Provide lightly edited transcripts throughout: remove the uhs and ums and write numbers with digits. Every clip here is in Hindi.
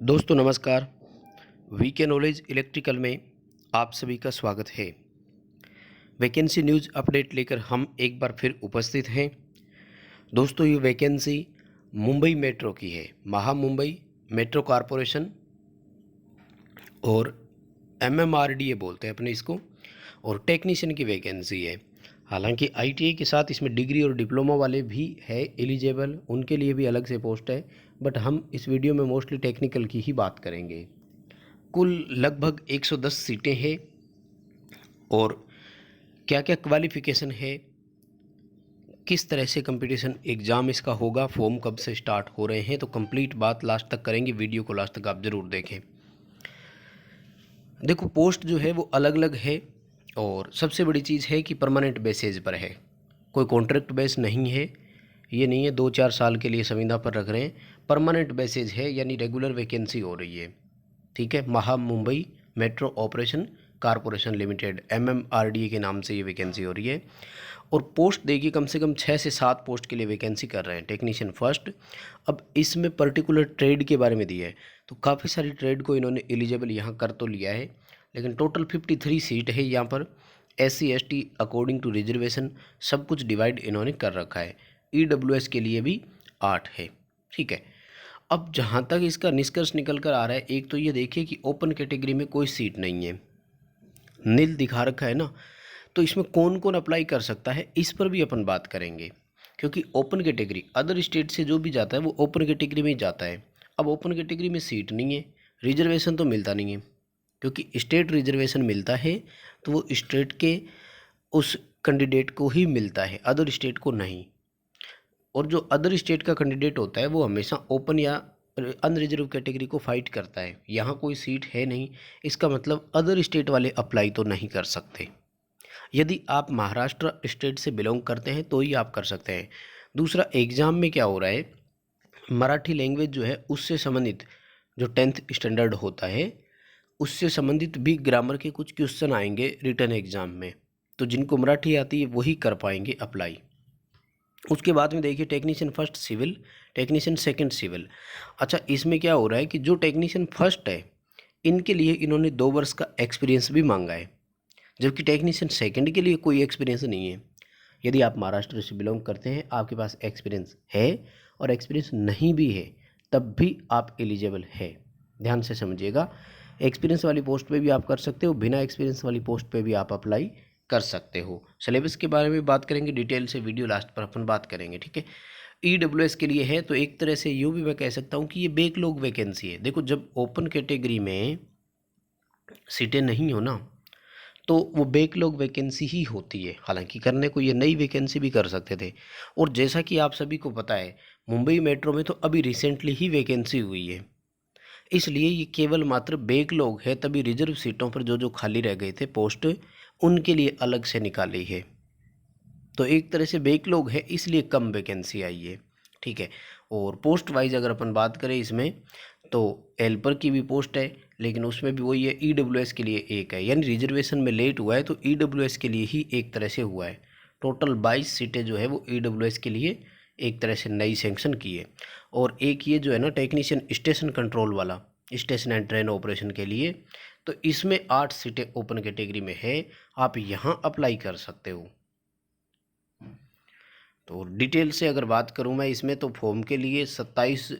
दोस्तों नमस्कार। वीके नॉलेज इलेक्ट्रिकल में आप सभी का स्वागत है। वैकेंसी न्यूज़ अपडेट लेकर हम एक बार फिर उपस्थित हैं। दोस्तों ये वैकेंसी मुंबई मेट्रो की है, महा मुंबई मेट्रो कॉरपोरेशन और एमएमआरडीए बोलते हैं अपने इसको, और टेक्नीशियन की वैकेंसी है। हालांकि आईटीआई के साथ इसमें डिग्री और डिप्लोमा वाले भी है एलिजिबल, उनके लिए भी अलग से पोस्ट है, बट हम इस वीडियो में मोस्टली टेक्निकल की ही बात करेंगे। कुल लगभग 110 सीटें हैं और क्या क्या क्वालिफ़िकेशन है, किस तरह से कंपटीशन एग्ज़ाम इसका होगा, फॉर्म कब से स्टार्ट हो रहे हैं, तो कंप्लीट बात लास्ट तक करेंगे। वीडियो को लास्ट तक आप ज़रूर देखें। देखो पोस्ट जो है वो अलग अलग है और सबसे बड़ी चीज़ है कि परमानेंट बेसिस पर है, कोई कॉन्ट्रैक्ट बेस नहीं है। ये नहीं है 2-4 साल के लिए संविदा पर रख रहे हैं, परमानेंट बेसिस है, यानी रेगुलर वैकेंसी हो रही है। ठीक है, महा Mumbai metro operation corporation limited MMRDA के नाम से ये वैकेंसी हो रही है। और पोस्ट देखिए कम से कम 6 से 7 पोस्ट के लिए वैकेंसी कर रहे हैं। टेक्नीशियन फर्स्ट, अब इसमें पर्टिकुलर ट्रेड के बारे में दिया है, तो काफ़ी सारी ट्रेड को इन्होंने एलिजिबल यहाँ कर तो लिया है, लेकिन टोटल 53 सीट है यहाँ पर। SC ST according to reservation सब कुछ डिवाइड इन्होंने कर रखा है। EWS के लिए भी 8 है। ठीक है, अब जहाँ तक इसका निष्कर्ष निकल कर आ रहा है, एक तो ये देखिए कि ओपन कैटेगरी में कोई सीट नहीं है, नील दिखा रखा है ना, तो इसमें कौन कौन अप्लाई कर सकता है इस पर भी अपन बात करेंगे। क्योंकि ओपन कैटेगरी अदर स्टेट से जो भी जाता है वो ओपन कैटेगरी में ही जाता है। अब ओपन कैटेगरी में सीट नहीं है, रिजर्वेशन तो मिलता नहीं है, क्योंकि स्टेट रिजर्वेशन मिलता है तो वो स्टेट के उस कैंडिडेट को ही मिलता है, अदर स्टेट को नहीं। और जो अदर स्टेट का कैंडिडेट होता है वो हमेशा ओपन या अनरिजर्व कैटेगरी को फाइट करता है। यहाँ कोई सीट है नहीं, इसका मतलब अदर स्टेट वाले अप्लाई तो नहीं कर सकते। यदि आप महाराष्ट्र स्टेट से बिलोंग करते हैं तो ही आप कर सकते हैं। दूसरा, एग्ज़ाम में क्या हो रहा है, मराठी लैंग्वेज जो है उससे संबंधित जो 10th स्टैंडर्ड होता है उससे संबंधित भी ग्रामर के कुछ क्वेश्चन आएंगे रिटर्न एग्ज़ाम में, तो जिनको मराठी आती है वही कर पाएंगे अप्लाई। उसके बाद में देखिए technician first civil, technician second civil. अच्छा, इसमें क्या हो रहा है कि जो टेक्नीशियन फर्स्ट है इनके लिए इन्होंने 2 वर्ष का एक्सपीरियंस भी मांगा है, जबकि टेक्नीशियन सेकंड के लिए कोई एक्सपीरियंस नहीं है। यदि आप महाराष्ट्र से बिलोंग करते हैं, आपके पास एक्सपीरियंस है और एक्सपीरियंस नहीं भी है, तब भी आप एलिजिबल है। ध्यान से समझिएगा, एक्सपीरियंस वाली पोस्ट पे भी आप कर सकते हो, बिना एक्सपीरियंस वाली पोस्ट पे भी आप अप्लाई कर सकते हो। सिलेबस के बारे में बात करेंगे डिटेल से, वीडियो लास्ट पर अपन बात करेंगे। ठीक है, EWS के लिए है तो एक तरह से यूँ भी मैं कह सकता हूँ कि ये बैकलॉग वैकेंसी है। देखो जब ओपन कैटेगरी में सीटें नहीं हो ना, तो वो बैकलॉग वैकेंसी ही होती है। हालांकि करने को ये नई वैकेंसी भी कर सकते थे। और जैसा कि आप सभी को पता है, मुंबई मेट्रो में तो अभी रिसेंटली ही वैकेंसी हुई है, इसलिए ये केवल मात्र बैकलॉग है। तभी रिजर्व सीटों पर जो जो खाली रह गए थे पोस्ट, उनके लिए अलग से निकाली है। तो एक तरह से बैकलॉग है, इसलिए कम वैकेंसी आई है। ठीक है, और पोस्ट वाइज अगर अपन बात करें इसमें, तो हेल्पर की भी पोस्ट है, लेकिन उसमें भी वही है, EWS के लिए एक है, यानी रिजर्वेशन में लेट हुआ है तो EWS के लिए ही एक तरह से हुआ है। टोटल 22 सीटें जो है वो EWS के लिए एक तरह से नई सेंक्शन की है। और एक ये जो है ना टेक्नीशियन स्टेशन कंट्रोल वाला, स्टेशन एंड ट्रेन ऑपरेशन के लिए, तो इसमें 8 सीटें ओपन कैटेगरी में है, आप यहाँ अप्लाई कर सकते हो। तो डिटेल से अगर बात करूं मैं इसमें, तो फॉर्म के लिए 27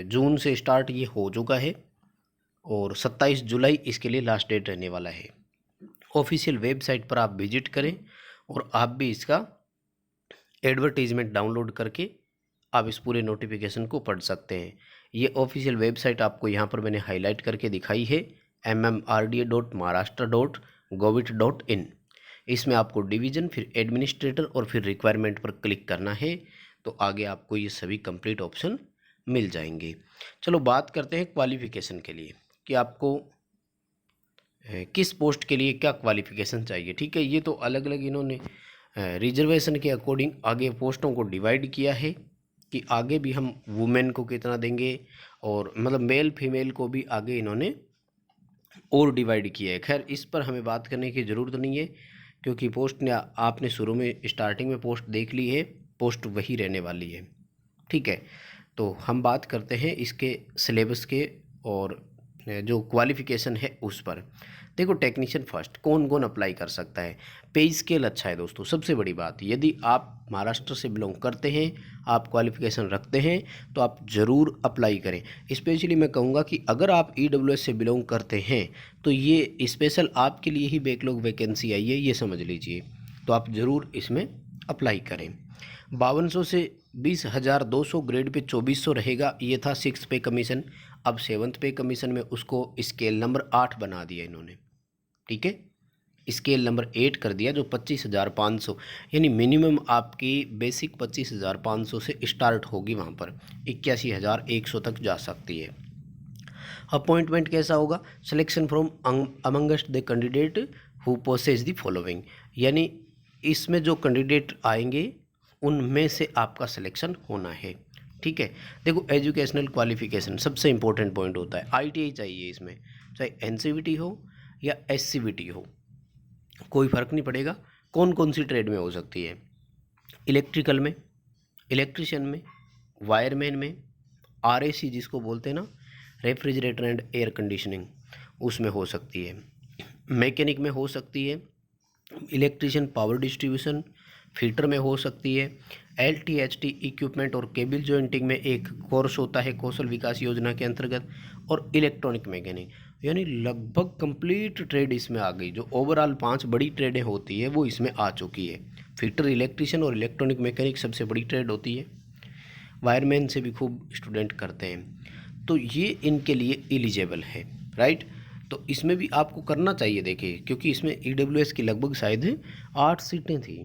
जून से स्टार्ट ये हो चुका है और 27 जुलाई इसके लिए लास्ट डेट रहने वाला है। ऑफिशियल वेबसाइट पर आप विजिट करें और आप भी इसका एडवर्टीजमेंट डाउनलोड करके आप इस पूरे नोटिफिकेशन को पढ़ सकते हैं। ये ऑफिशियल वेबसाइट आपको यहाँ पर मैंने हाईलाइट करके दिखाई है, mmrda.maharashtra.govit.in। इसमें आपको डिवीज़न, फिर एडमिनिस्ट्रेटर और फिर रिक्वायरमेंट पर क्लिक करना है, तो आगे आपको ये सभी कंप्लीट ऑप्शन मिल जाएंगे। चलो बात करते हैं क्वालिफ़िकेशन के लिए कि आपको किस पोस्ट के लिए क्या क्वालिफ़िकेशन चाहिए। ठीक है, ये तो अलग अलग इन्होंने रिजर्वेशन के अकॉर्डिंग आगे पोस्टों को डिवाइड किया है कि आगे भी हम वुमेन को कितना देंगे, और मतलब मेल फीमेल को भी आगे इन्होंने और डिवाइड किया है। खैर इस पर हमें बात करने की ज़रूरत नहीं है, क्योंकि पोस्ट ने आपने शुरू में स्टार्टिंग में पोस्ट देख ली है, पोस्ट वही रहने वाली है। ठीक है, तो हम बात करते हैं इसके सिलेबस के और जो क्वालिफ़िकेशन है उस पर। देखो टेक्नीशियन फर्स्ट कौन कौन अप्लाई कर सकता है। पे स्केल अच्छा है दोस्तों, सबसे बड़ी बात यदि आप महाराष्ट्र से बिलोंग करते हैं, आप क्वालिफ़िकेशन रखते हैं तो आप ज़रूर अप्लाई करें। स्पेशली मैं कहूँगा कि अगर आप EWS से बिलोंग करते हैं तो ये स्पेशल आपके लिए ही बैकलॉग वैकेंसी आई है, ये समझ लीजिए। तो आप ज़रूर इसमें अप्लाई करें। 5200 से 20,200 ग्रेड पे 2400 रहेगा, ये था 6th पे कमीशन। अब 7th पे कमीशन में उसको स्केल नंबर 8 बना दिया इन्होंने, ठीक है, स्केल नंबर 8 कर दिया, जो 25,500 यानी मिनिमम आपकी बेसिक 25,500 से स्टार्ट होगी, वहाँ पर 81,100 तक जा सकती है। अपॉइंटमेंट कैसा होगा, selection from amongst the candidate who possess the following, यानी इसमें जो कैंडिडेट आएंगे उनमें से आपका सिलेक्शन होना है, ठीक है। देखो एजुकेशनल क्वालिफिकेशन सबसे इंपॉर्टेंट पॉइंट होता है। ITI चाहिए इसमें, चाहे NCVT हो या SCVT हो, कोई फ़र्क नहीं पड़ेगा। कौन कौन सी ट्रेड में हो सकती है, इलेक्ट्रिकल में, इलेक्ट्रिशियन में, वायरमैन में, RAC जिसको बोलते हैं ना, रेफ्रिजरेटर एंड एयर कंडीशनिंग, उसमें हो सकती है, मैकेनिक में हो सकती है, इलेक्ट्रिशियन पावर डिस्ट्रीब्यूशन फीटर में हो सकती है, LTHT इक्विपमेंट और केबल जॉइंटिंग में एक कोर्स होता है कौशल विकास योजना के अंतर्गत, और इलेक्ट्रॉनिक मैकेनिक, यानी लगभग कंप्लीट ट्रेड इसमें आ गई। जो ओवरऑल 5 बड़ी ट्रेडें होती है वो इसमें आ चुकी है। फिटर, इलेक्ट्रिशियन और इलेक्ट्रॉनिक मैकेनिक सबसे बड़ी ट्रेड होती है। वायरमैन से भी खूब स्टूडेंट करते हैं, तो ये इनके लिए एलिजिबल है, राइट। तो इसमें भी आपको करना चाहिए, देखिए, क्योंकि इसमें EWS की लगभग शायद 8 सीटें थी,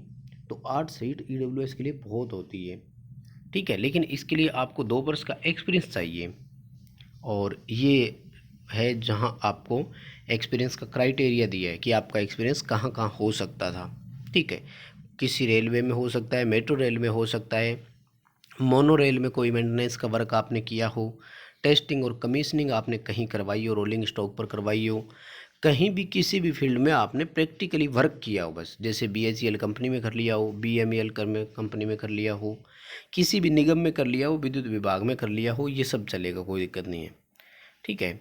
तो 8 सीट EWS के लिए बहुत होती है, ठीक है। लेकिन इसके लिए आपको 2 वर्ष का एक्सपीरियंस चाहिए, और ये है जहां आपको एक्सपीरियंस का क्राइटेरिया दिया है कि आपका एक्सपीरियंस कहां कहां हो सकता था, ठीक है। किसी रेलवे में हो सकता है, मेट्रो रेल में हो सकता है, मोनो रेल में कोई मेंटेनेंस का वर्क आपने किया हो, टेस्टिंग और कमीशनिंग आपने कहीं करवाई हो, रोलिंग स्टॉक पर करवाई हो, कहीं भी किसी भी फील्ड में आपने प्रैक्टिकली वर्क किया हो, बस जैसे BHEL कंपनी में कर लिया हो, BMEL कंपनी में कर लिया हो, किसी भी निगम में कर लिया हो, विद्युत विभाग में कर लिया हो, ये सब चलेगा, कोई दिक्कत नहीं है, ठीक है।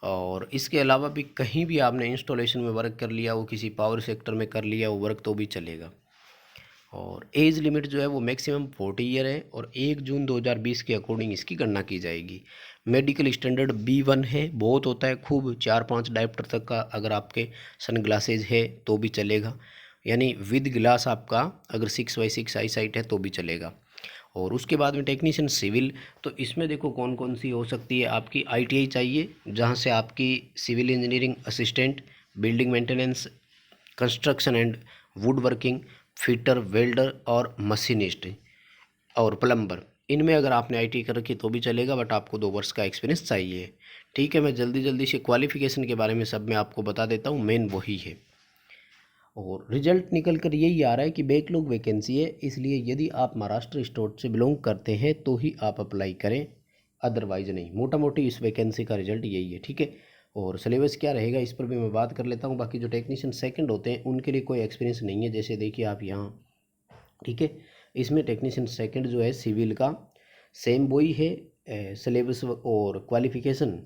और इसके अलावा भी कहीं भी आपने इंस्टॉलेशन में वर्क कर लिया हो, किसी पावर सेक्टर में कर लिया हो वर्क, तो भी चलेगा। और एज लिमिट जो है वो मैक्सिमम 40 ईयर है, और 1 जून 2020 के अकॉर्डिंग इसकी गणना की जाएगी। मेडिकल स्टैंडर्ड B1 है, बहुत होता है खूब, 4-5 डायप्टर तक का अगर आपके सन ग्लासेज है तो भी चलेगा, यानी विद ग्लास आपका अगर 6/6 आई साइट है तो भी चलेगा। और उसके बाद में टेक्नीशियन सिविल, तो इसमें देखो कौन कौन सी हो सकती है। आपकी ITI चाहिए, जहाँ से आपकी civil engineering assistant, building maintenance, construction and wood working, fitter, welder और मशीनिस्ट और प्लम्बर, इनमें अगर आपने ITI कर रखी तो भी चलेगा, बट आपको 2 वर्ष का एक्सपीरियंस चाहिए, ठीक है। मैं जल्दी जल्दी से क्वालिफिकेशन के बारे में सब मैं आपको बता देता हूँ, मेन वही है। और रिजल्ट निकल कर यही आ रहा है कि बैकलॉग वैकेंसी है, इसलिए यदि आप महाराष्ट्र स्टेट से बिलोंग करते हैं तो ही आप अप्लाई करें, अदरवाइज नहीं। मोटा मोटी इस वैकेंसी का रिजल्ट यही है, ठीक है। और सिलेबस क्या रहेगा इस पर भी मैं बात कर लेता हूँ। बाकी जो टेक्नीशियन सेकंड होते हैं उनके लिए कोई एक्सपीरियंस नहीं है, जैसे देखिए आप यहाँ, ठीक है। इसमें टेक्नीशियन सेकंड जो है सिविल का सेम वही है सिलेबस और क्वालिफिकेशन,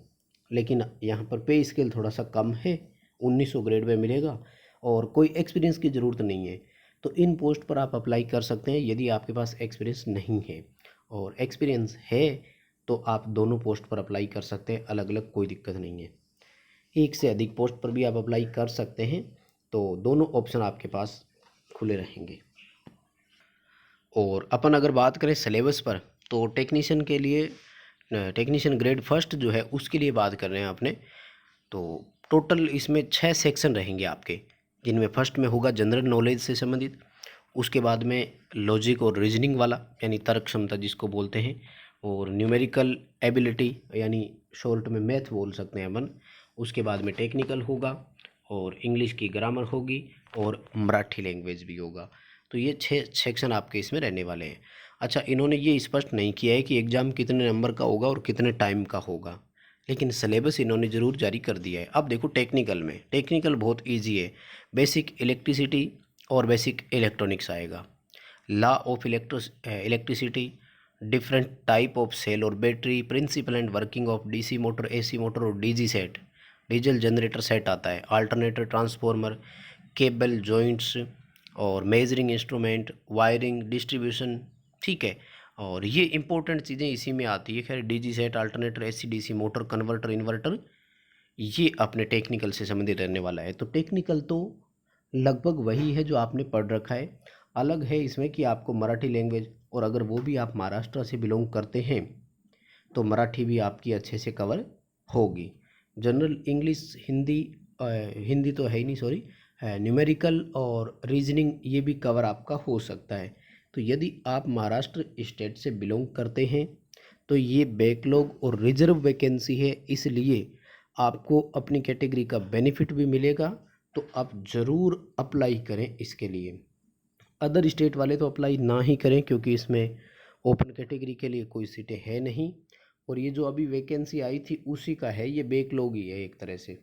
लेकिन यहाँ पर पे स्केल थोड़ा सा कम है, 1900 ग्रेड में मिलेगा, और कोई एक्सपीरियंस की ज़रूरत नहीं है। तो इन पोस्ट पर आप अप्लाई कर सकते हैं यदि आपके पास एक्सपीरियंस नहीं है, और एक्सपीरियंस है तो आप दोनों पोस्ट पर अप्लाई कर सकते हैं, अलग अलग कोई दिक्कत नहीं है। एक से अधिक पोस्ट पर भी आप अप्लाई कर सकते हैं, तो दोनों ऑप्शन आपके पास खुले रहेंगे। और अपन अगर बात करें सिलेबस पर, तो टेक्नीशियन के लिए, टेक्नीशियन ग्रेड फर्स्ट जो है उसके लिए बात कर रहे हैं आपने, तो टोटल इसमें 6 सेक्शन रहेंगे आपके, जिनमें फर्स्ट में होगा जनरल नॉलेज से संबंधित, उसके बाद में लॉजिक और रीजनिंग वाला यानी तर्क क्षमता जिसको बोलते हैं, और न्यूमेरिकल एबिलिटी यानी शॉर्ट में मैथ बोल सकते हैं अपन, उसके बाद में टेक्निकल होगा, और इंग्लिश की ग्रामर होगी, और मराठी लैंग्वेज भी होगा। तो ये 6 सेक्शन आपके इसमें रहने वाले हैं। अच्छा, इन्होंने ये स्पष्ट नहीं किया है कि एग्ज़ाम कितने नंबर का होगा और कितने टाइम का होगा, लेकिन सिलेबस इन्होंने ज़रूर जारी कर दिया है। अब देखो टेक्निकल में, टेक्निकल बहुत इजी है, बेसिक इलेक्ट्रिसिटी और बेसिक इलेक्ट्रॉनिक्स आएगा, law of electricity, different type of cell और battery, principle and working of DC motor, AC motor और DG set, diesel generator set आता है, अल्टरनेटर, ट्रांसफॉर्मर, केबल जॉइंट्स और मेजरिंग इंस्ट्रूमेंट, वायरिंग, डिस्ट्रीब्यूशन, ठीक है। और ये इंपॉर्टेंट चीज़ें इसी में आती है। खैर DG set, alternator, AC DC motor, converter, inverter, ये अपने टेक्निकल से संबंधित रहने वाला है। तो टेक्निकल तो लगभग वही है जो आपने पढ़ रखा है। अलग है इसमें कि आपको मराठी लैंग्वेज, और अगर वो भी आप महाराष्ट्र से बिलोंग करते हैं तो मराठी भी आपकी अच्छे से कवर होगी। जनरल इंग्लिश, हिंदी, हिंदी तो है ही नहीं, सॉरी, न्यूमेरिकल और रीजनिंग, ये भी कवर आपका हो सकता है। तो यदि आप महाराष्ट्र स्टेट से बिलोंग करते हैं तो ये बैकलॉग और रिजर्व वैकेंसी है, इसलिए आपको अपनी कैटेगरी का बेनिफिट भी मिलेगा। तो आप ज़रूर अप्लाई करें इसके लिए। अदर स्टेट वाले तो अप्लाई ना ही करें, क्योंकि इसमें ओपन कैटेगरी के लिए कोई सीटें है नहीं। और ये जो अभी वैकेंसी आई थी उसी का है, ये बैकलॉग ही है एक तरह से।